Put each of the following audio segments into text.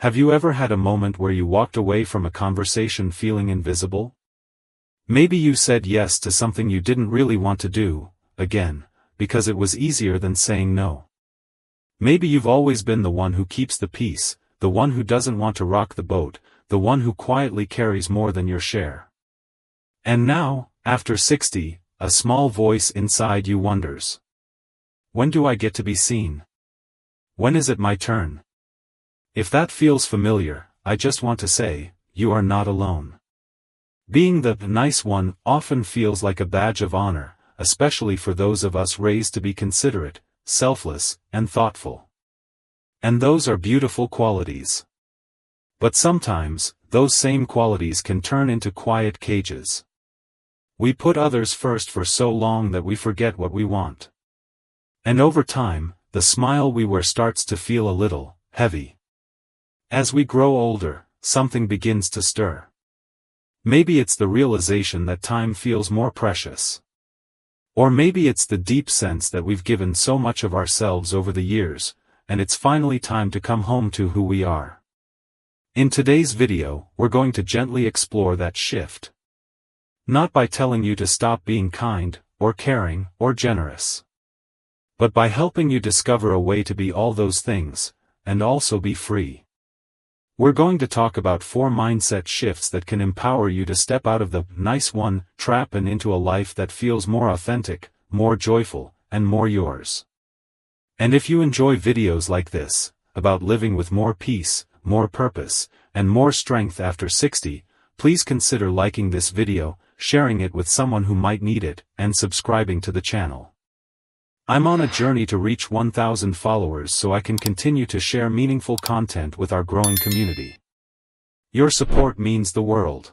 Have you ever had a moment where you walked away from a conversation feeling invisible? Maybe you said yes to something you didn't really want to do, again, because it was easier than saying no. Maybe you've always been the one who keeps the peace, the one who doesn't want to rock the boat, the one who quietly carries more than your share. And now, after 60, a small voice inside you wonders. When do I get to be seen? When is it my turn? If that feels familiar, I just want to say, you are not alone. Being the nice one often feels like a badge of honor, especially for those of us raised to be considerate, selfless, and thoughtful. And those are beautiful qualities. But sometimes, those same qualities can turn into quiet cages. We put others first for so long that we forget what we want. And over time, the smile we wear starts to feel a little heavy. As we grow older, something begins to stir. Maybe it's the realization that time feels more precious. Or maybe it's the deep sense that we've given so much of ourselves over the years, and it's finally time to come home to who we are. In today's video, we're going to gently explore that shift. Not by telling you to stop being kind, or caring, or generous. But by helping you discover a way to be all those things, and also be free. We're going to talk about 4 mindset shifts that can empower you to step out of the nice one trap and into a life that feels more authentic, more joyful, and more yours. And if you enjoy videos like this, about living with more peace, more purpose, and more strength after 60, please consider liking this video, sharing it with someone who might need it, and subscribing to the channel. I'm on a journey to reach 1,000 followers so I can continue to share meaningful content with our growing community. Your support means the world.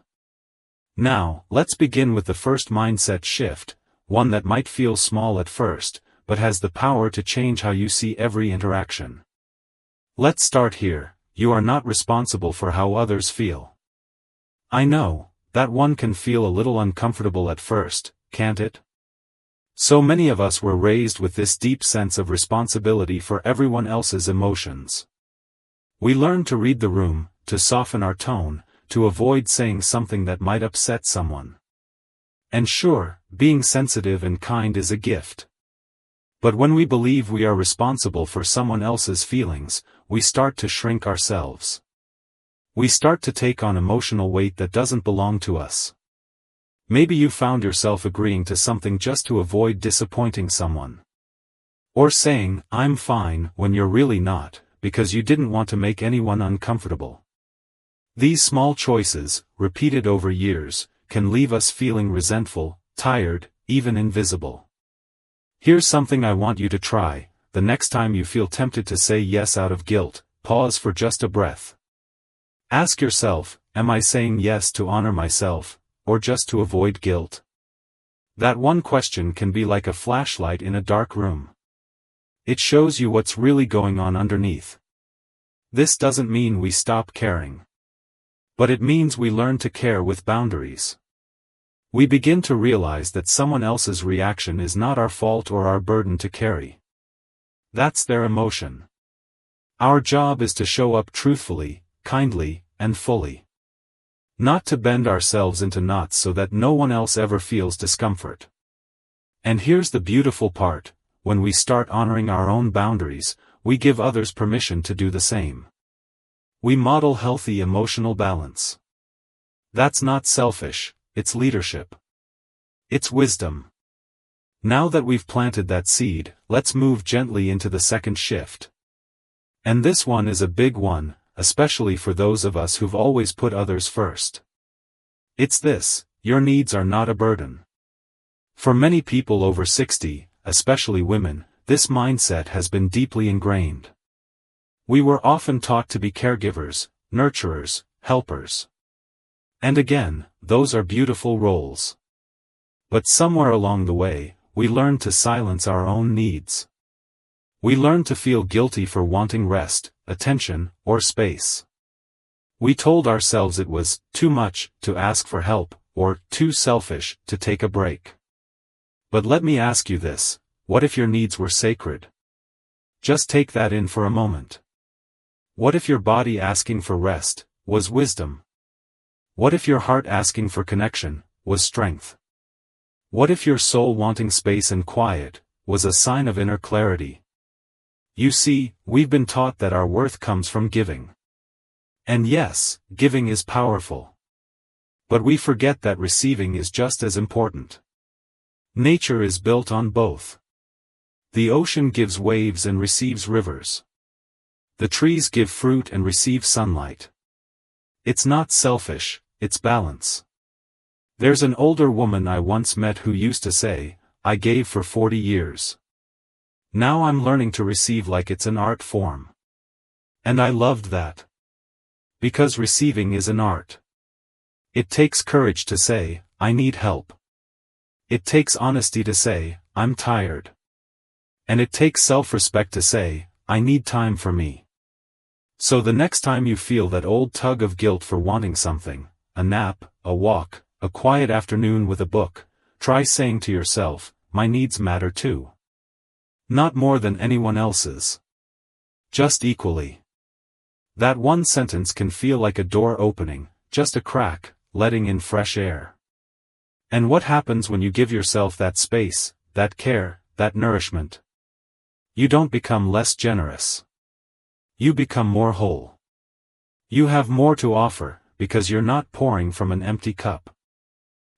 Now, let's begin with the first mindset shift, one that might feel small at first, but has the power to change how you see every interaction. Let's start here. You are not responsible for how others feel. I know, that one can feel a little uncomfortable at first, can't it? So many of us were raised with this deep sense of responsibility for everyone else's emotions. We learned to read the room, to soften our tone, to avoid saying something that might upset someone. And sure, being sensitive and kind is a gift. But when we believe we are responsible for someone else's feelings, we start to shrink ourselves. We start to take on emotional weight that doesn't belong to us. Maybe you found yourself agreeing to something just to avoid disappointing someone. Or saying, "I'm fine," when you're really not, because you didn't want to make anyone uncomfortable. These small choices, repeated over years, can leave us feeling resentful, tired, even invisible. Here's something I want you to try. The next time you feel tempted to say yes out of guilt, pause for just a breath. Ask yourself, am I saying yes to honor myself, or just to avoid guilt? That one question can be like a flashlight in a dark room. It shows you what's really going on underneath. This doesn't mean we stop caring. But it means we learn to care with boundaries. We begin to realize that someone else's reaction is not our fault or our burden to carry. That's their emotion. Our job is to show up truthfully, kindly, and fully. Not to bend ourselves into knots so that no one else ever feels discomfort. And here's the beautiful part, when we start honoring our own boundaries, we give others permission to do the same. We model healthy emotional balance. That's not selfish, it's leadership. It's wisdom. Now that we've planted that seed, let's move gently into the second shift. And this one is a big one, especially for those of us who've always put others first. It's this: your needs are not a burden. For many people over 60, especially women, this mindset has been deeply ingrained. We were often taught to be caregivers, nurturers, helpers. And again, those are beautiful roles. But somewhere along the way, we learned to silence our own needs. We learned to feel guilty for wanting rest, attention, or space. We told ourselves it was too much to ask for help, or too selfish to take a break. But let me ask you this: what if your needs were sacred? Just take that in for a moment. What if your body asking for rest was wisdom? What if your heart asking for connection was strength? What if your soul wanting space and quiet was a sign of inner clarity? You see, we've been taught that our worth comes from giving. And yes, giving is powerful. But we forget that receiving is just as important. Nature is built on both. The ocean gives waves and receives rivers. The trees give fruit and receive sunlight. It's not selfish, it's balance. There's an older woman I once met who used to say, "I gave for 40 years. Now I'm learning to receive like it's an art form." And I loved that. Because receiving is an art. It takes courage to say, "I need help." It takes honesty to say, "I'm tired." And it takes self-respect to say, "I need time for me." So the next time you feel that old tug of guilt for wanting something, a nap, a walk, a quiet afternoon with a book, try saying to yourself, "My needs matter too. Not more than anyone else's. Just equally." That one sentence can feel like a door opening, just a crack, letting in fresh air. And what happens when you give yourself that space, that care, that nourishment? You don't become less generous. You become more whole. You have more to offer, because you're not pouring from an empty cup.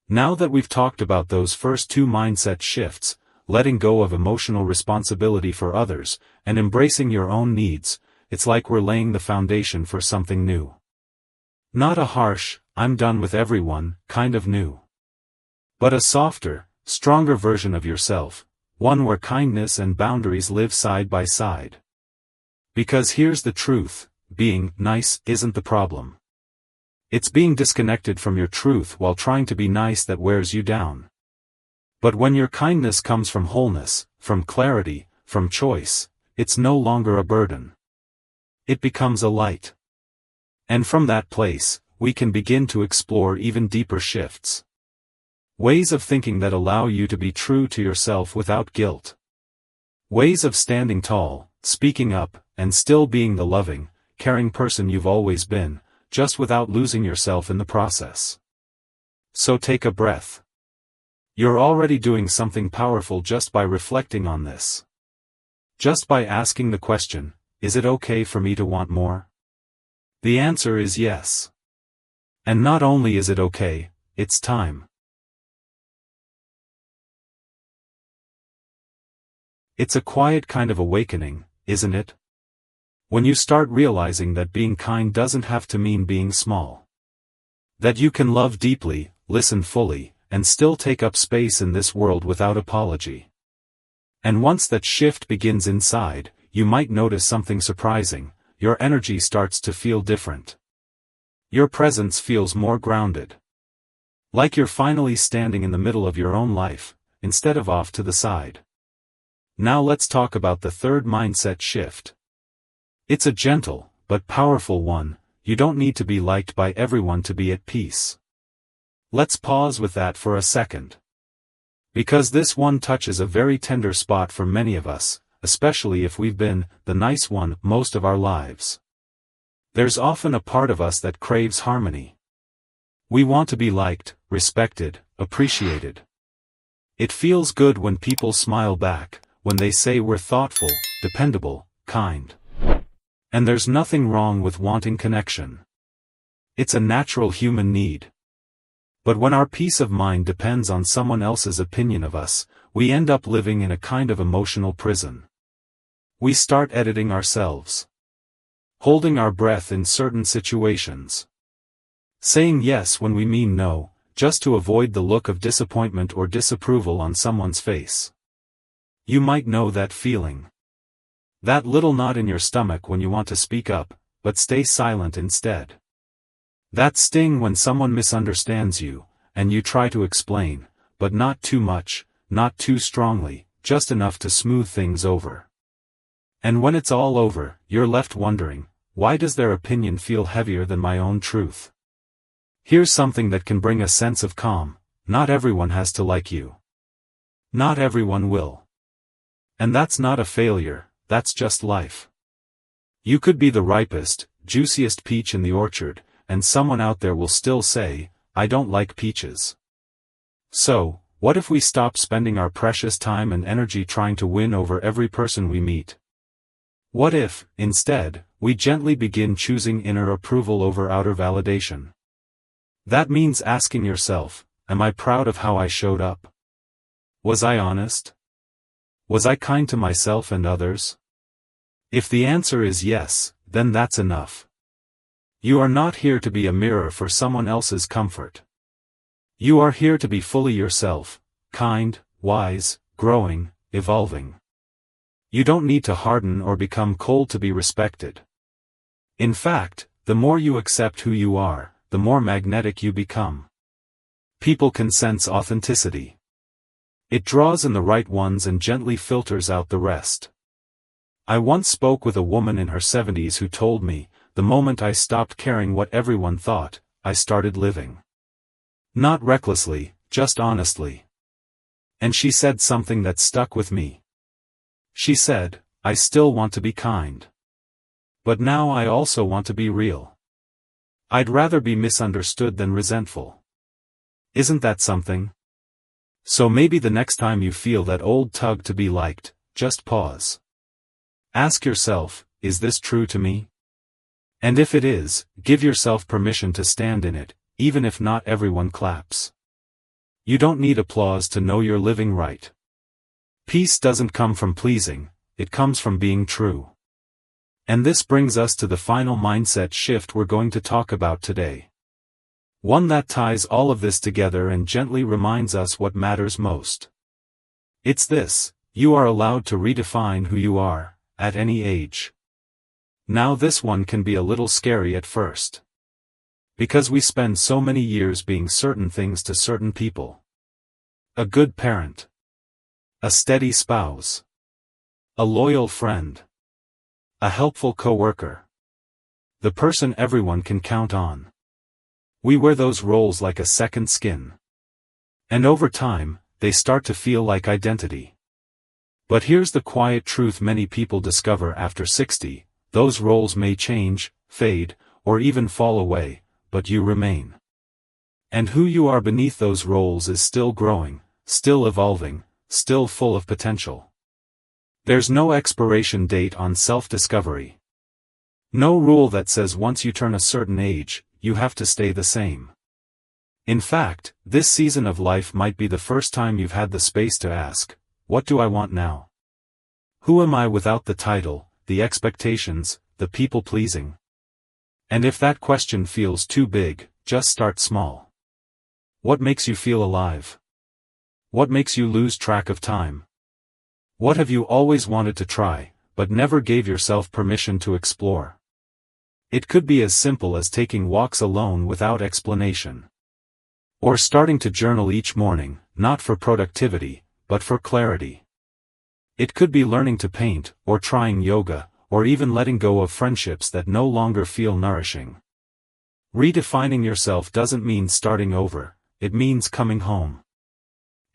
Now that we've talked about those first two mindset shifts, letting go of emotional responsibility for others, and embracing your own needs, it's like we're laying the foundation for something new. Not a harsh, "I'm done with everyone" kind of new. But a softer, stronger version of yourself, one where kindness and boundaries live side by side. Because here's the truth, being nice isn't the problem. It's being disconnected from your truth while trying to be nice that wears you down. But when your kindness comes from wholeness, from clarity, from choice, it's no longer a burden. It becomes a light. And from that place, we can begin to explore even deeper shifts. Ways of thinking that allow you to be true to yourself without guilt. Ways of standing tall, speaking up, and still being the loving, caring person you've always been, just without losing yourself in the process. So take a breath. You're already doing something powerful just by reflecting on this. Just by asking the question, is it okay for me to want more? The answer is yes. And not only is it okay, it's time. It's a quiet kind of awakening, isn't it? When you start realizing that being kind doesn't have to mean being small. That you can love deeply, listen fully, and still take up space in this world without apology. And once that shift begins inside, you might notice something surprising. Your energy starts to feel different. Your presence feels more grounded. Like you're finally standing in the middle of your own life, instead of off to the side. Now let's talk about the third mindset shift. It's a gentle, but powerful one. You don't need to be liked by everyone to be at peace. Let's pause with that for a second. Because this one touches a very tender spot for many of us, especially if we've been the nice one most of our lives. There's often a part of us that craves harmony. We want to be liked, respected, appreciated. It feels good when people smile back, when they say we're thoughtful, dependable, kind. And there's nothing wrong with wanting connection. It's a natural human need. But when our peace of mind depends on someone else's opinion of us, we end up living in a kind of emotional prison. We start editing ourselves. Holding our breath in certain situations. Saying yes when we mean no, just to avoid the look of disappointment or disapproval on someone's face. You might know that feeling. That little knot in your stomach when you want to speak up, but stay silent instead. That sting when someone misunderstands you, and you try to explain, but not too much, not too strongly, just enough to smooth things over. And when it's all over, you're left wondering, why does their opinion feel heavier than my own truth? Here's something that can bring a sense of calm. Not everyone has to like you. Not everyone will. And that's not a failure, that's just life. You could be the ripest, juiciest peach in the orchard, and someone out there will still say, "I don't like peaches." So, what if we stop spending our precious time and energy trying to win over every person we meet? What if, instead, we gently begin choosing inner approval over outer validation? That means asking yourself, am I proud of how I showed up? Was I honest? Was I kind to myself and others? If the answer is yes, then that's enough. You are not here to be a mirror for someone else's comfort. You are here to be fully yourself, kind, wise, growing, evolving. You don't need to harden or become cold to be respected. In fact, the more you accept who you are, the more magnetic you become. People can sense authenticity. It draws in the right ones and gently filters out the rest. I once spoke with a woman in her 70s who told me, the moment I stopped caring what everyone thought, I started living. Not recklessly, just honestly. And she said something that stuck with me. She said, I still want to be kind. But now I also want to be real. I'd rather be misunderstood than resentful. Isn't that something? So maybe the next time you feel that old tug to be liked, just pause. Ask yourself, is this true to me? And if it is, give yourself permission to stand in it, even if not everyone claps. You don't need applause to know you're living right. Peace doesn't come from pleasing, it comes from being true. And this brings us to the final mindset shift we're going to talk about today. One that ties all of this together and gently reminds us what matters most. It's this: you are allowed to redefine who you are, at any age. Now this one can be a little scary at first. Because we spend so many years being certain things to certain people. A good parent. A steady spouse. A loyal friend. A helpful coworker. The person everyone can count on. We wear those roles like a second skin. And over time, they start to feel like identity. But here's the quiet truth many people discover after 60, those roles may change, fade, or even fall away, but you remain. And who you are beneath those roles is still growing, still evolving, still full of potential. There's no expiration date on self-discovery. No rule that says once you turn a certain age, you have to stay the same. In fact, this season of life might be the first time you've had the space to ask, what do I want now? Who am I without the title, the expectations, the people-pleasing? And if that question feels too big, just start small. What makes you feel alive? What makes you lose track of time? What have you always wanted to try, but never gave yourself permission to explore? It could be as simple as taking walks alone without explanation. Or starting to journal each morning, not for productivity, but for clarity. It could be learning to paint, or trying yoga, or even letting go of friendships that no longer feel nourishing. Redefining yourself doesn't mean starting over, it means coming home.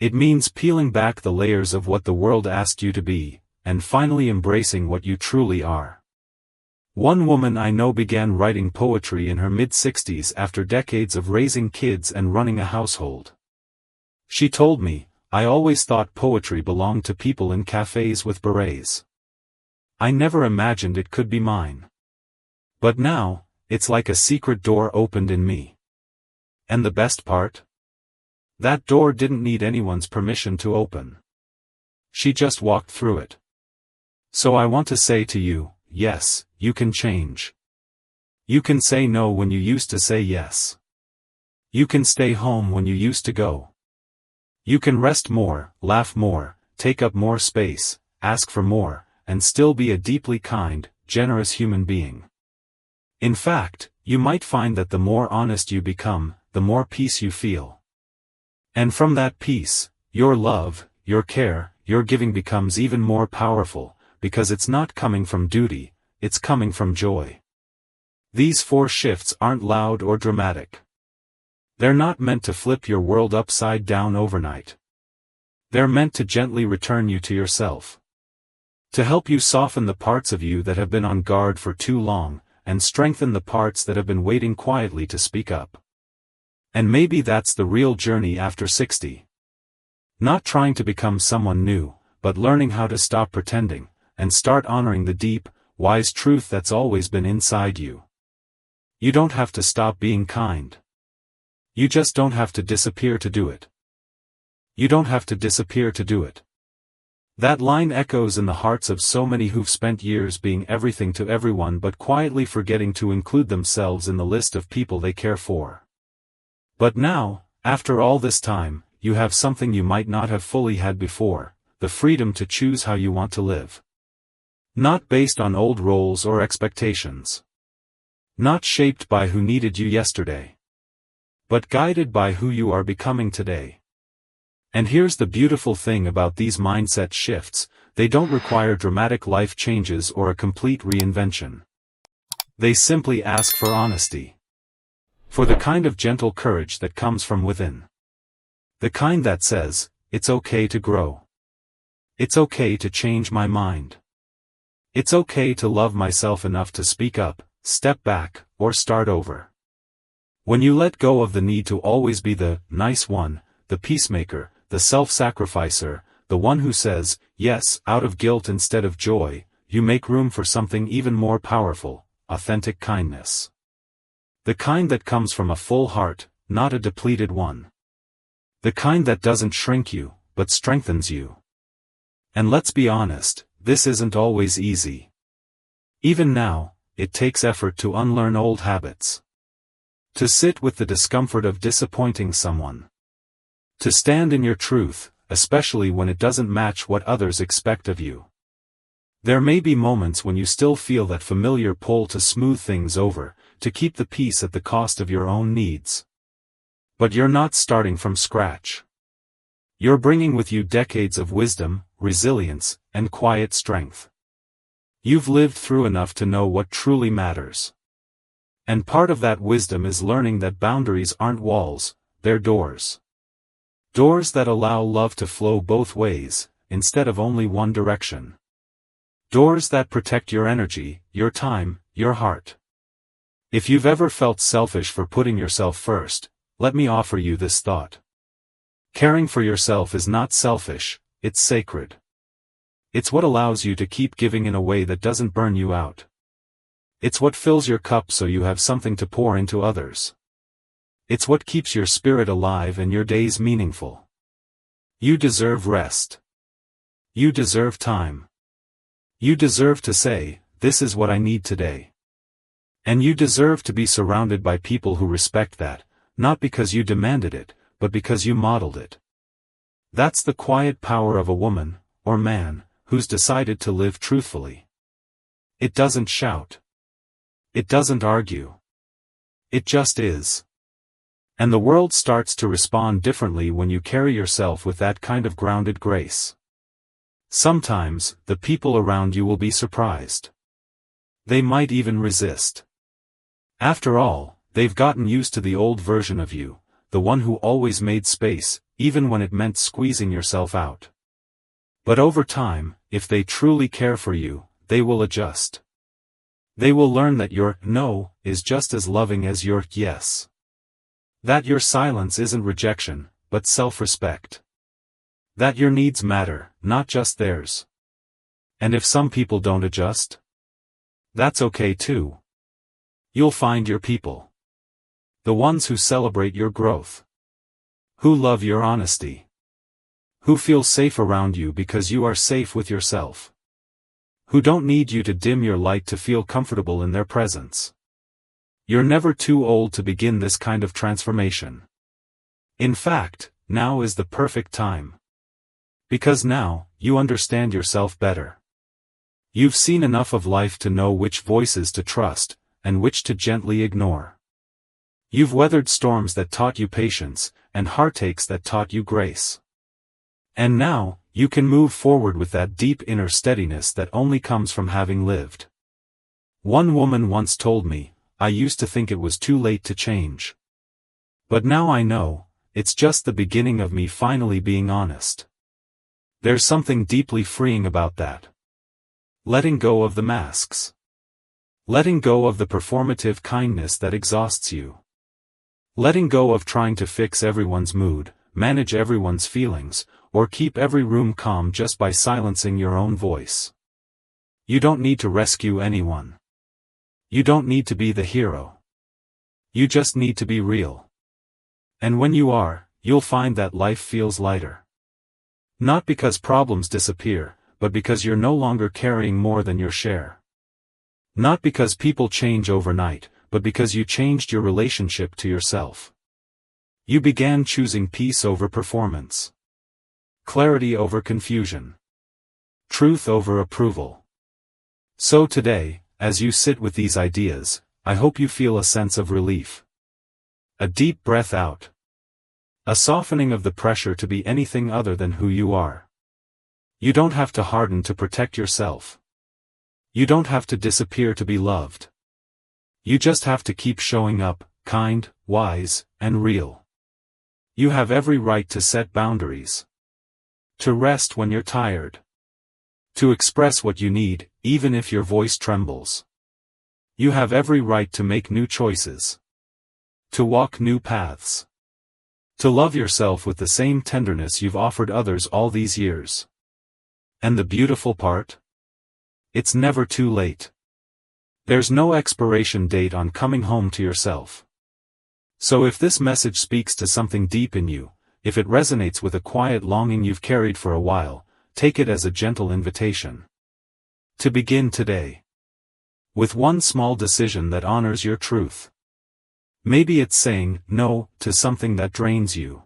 It means peeling back the layers of what the world asked you to be, and finally embracing what you truly are. One woman I know began writing poetry in her mid-60s after decades of raising kids and running a household. She told me, I always thought poetry belonged to people in cafes with berets. I never imagined it could be mine. But now, it's like a secret door opened in me. And the best part? That door didn't need anyone's permission to open. She just walked through it. So I want to say to you, yes, you can change. You can say no when you used to say yes. You can stay home when you used to go. You can rest more, laugh more, take up more space, ask for more, and still be a deeply kind, generous human being. In fact, you might find that the more honest you become, the more peace you feel. And from that peace, your love, your care, your giving becomes even more powerful, because it's not coming from duty, it's coming from joy. These 4 shifts aren't loud or dramatic. They're not meant to flip your world upside down overnight. They're meant to gently return you to yourself. To help you soften the parts of you that have been on guard for too long, and strengthen the parts that have been waiting quietly to speak up. And maybe that's the real journey after 60. Not trying to become someone new, but learning how to stop pretending, and start honoring the deep, wise truth that's always been inside you. You don't have to stop being kind. You just don't have to disappear to do it. You don't have to disappear to do it. That line echoes in the hearts of so many who've spent years being everything to everyone but quietly forgetting to include themselves in the list of people they care for. But now, after all this time, you have something you might not have fully had before, the freedom to choose how you want to live. Not based on old roles or expectations. Not shaped by who needed you yesterday. But guided by who you are becoming today. And here's the beautiful thing about these mindset shifts, they don't require dramatic life changes or a complete reinvention. They simply ask for honesty. For the kind of gentle courage that comes from within. The kind that says, it's okay to grow. It's okay to change my mind. It's okay to love myself enough to speak up, step back, or start over. When you let go of the need to always be the nice one, the peacemaker, the self-sacrificer, the one who says, yes, out of guilt instead of joy, you make room for something even more powerful, authentic kindness. The kind that comes from a full heart, not a depleted one. The kind that doesn't shrink you, but strengthens you. And let's be honest, this isn't always easy. Even now, it takes effort to unlearn old habits. To sit with the discomfort of disappointing someone. To stand in your truth, especially when it doesn't match what others expect of you. There may be moments when you still feel that familiar pull to smooth things over, to keep the peace at the cost of your own needs. But you're not starting from scratch. You're bringing with you decades of wisdom, resilience, and quiet strength. You've lived through enough to know what truly matters. And part of that wisdom is learning that boundaries aren't walls, they're doors. Doors that allow love to flow both ways, instead of only one direction. Doors that protect your energy, your time, your heart. If you've ever felt selfish for putting yourself first, let me offer you this thought. Caring for yourself is not selfish, it's sacred. It's what allows you to keep giving in a way that doesn't burn you out. It's what fills your cup so you have something to pour into others. It's what keeps your spirit alive and your days meaningful. You deserve rest. You deserve time. You deserve to say, this is what I need today. And you deserve to be surrounded by people who respect that, not because you demanded it, but because you modeled it. That's the quiet power of a woman, or man, who's decided to live truthfully. It doesn't shout. It doesn't argue. It just is. And the world starts to respond differently when you carry yourself with that kind of grounded grace. Sometimes, the people around you will be surprised. They might even resist. After all, they've gotten used to the old version of you, the one who always made space, even when it meant squeezing yourself out. But over time, if they truly care for you, they will adjust. They will learn that your no is just as loving as your yes. That your silence isn't rejection, but self-respect. That your needs matter, not just theirs. And if some people don't adjust, that's okay too. You'll find your people. The ones who celebrate your growth. Who love your honesty. Who feel safe around you because you are safe with yourself. Who don't need you to dim your light to feel comfortable in their presence. You're never too old to begin this kind of transformation. In fact, now is the perfect time. Because now, you understand yourself better. You've seen enough of life to know which voices to trust, and which to gently ignore. You've weathered storms that taught you patience, and heartaches that taught you grace. And now, you can move forward with that deep inner steadiness that only comes from having lived. One woman once told me, I used to think it was too late to change. But now I know, it's just the beginning of me finally being honest. There's something deeply freeing about that. Letting go of the masks. Letting go of the performative kindness that exhausts you. Letting go of trying to fix everyone's mood, manage everyone's feelings, or keep every room calm just by silencing your own voice. You don't need to rescue anyone. You don't need to be the hero. You just need to be real. And when you are, you'll find that life feels lighter. Not because problems disappear, but because you're no longer carrying more than your share. Not because people change overnight, but because you changed your relationship to yourself. You began choosing peace over performance. Clarity over confusion. Truth over approval. So today, as you sit with these ideas, I hope you feel a sense of relief. A deep breath out. A softening of the pressure to be anything other than who you are. You don't have to harden to protect yourself. You don't have to disappear to be loved. You just have to keep showing up, kind, wise, and real. You have every right to set boundaries. To rest when you're tired. To express what you need, even if your voice trembles. You have every right to make new choices. To walk new paths. To love yourself with the same tenderness you've offered others all these years. And the beautiful part? It's never too late. There's no expiration date on coming home to yourself. So if this message speaks to something deep in you, if it resonates with a quiet longing you've carried for a while, take it as a gentle invitation. To begin today. With one small decision that honors your truth. Maybe it's saying no to something that drains you.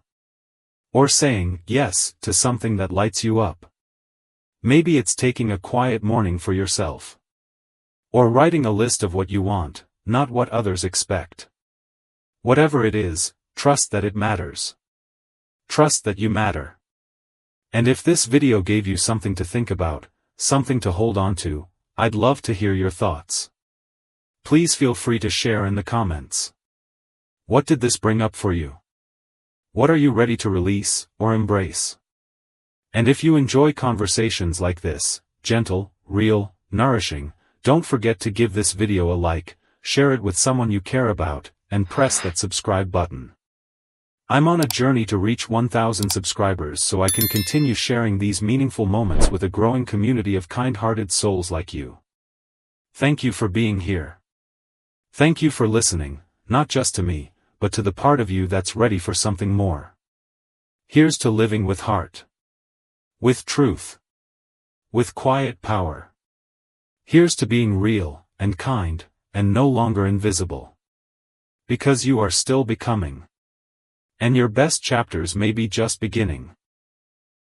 Or saying yes to something that lights you up. Maybe it's taking a quiet morning for yourself. Or writing a list of what you want, not what others expect. Whatever it is, trust that it matters. Trust that you matter. And if this video gave you something to think about, something to hold on to, I'd love to hear your thoughts. Please feel free to share in the comments. What did this bring up for you? What are you ready to release, or embrace? And if you enjoy conversations like this, gentle, real, nourishing, don't forget to give this video a like, share it with someone you care about, and press that subscribe button. I'm on a journey to reach 1,000 subscribers so I can continue sharing these meaningful moments with a growing community of kind-hearted souls like you. Thank you for being here. Thank you for listening, not just to me, but to the part of you that's ready for something more. Here's to living with heart. With truth. With quiet power. Here's to being real, and kind, and no longer invisible. Because you are still becoming. And your best chapters may be just beginning.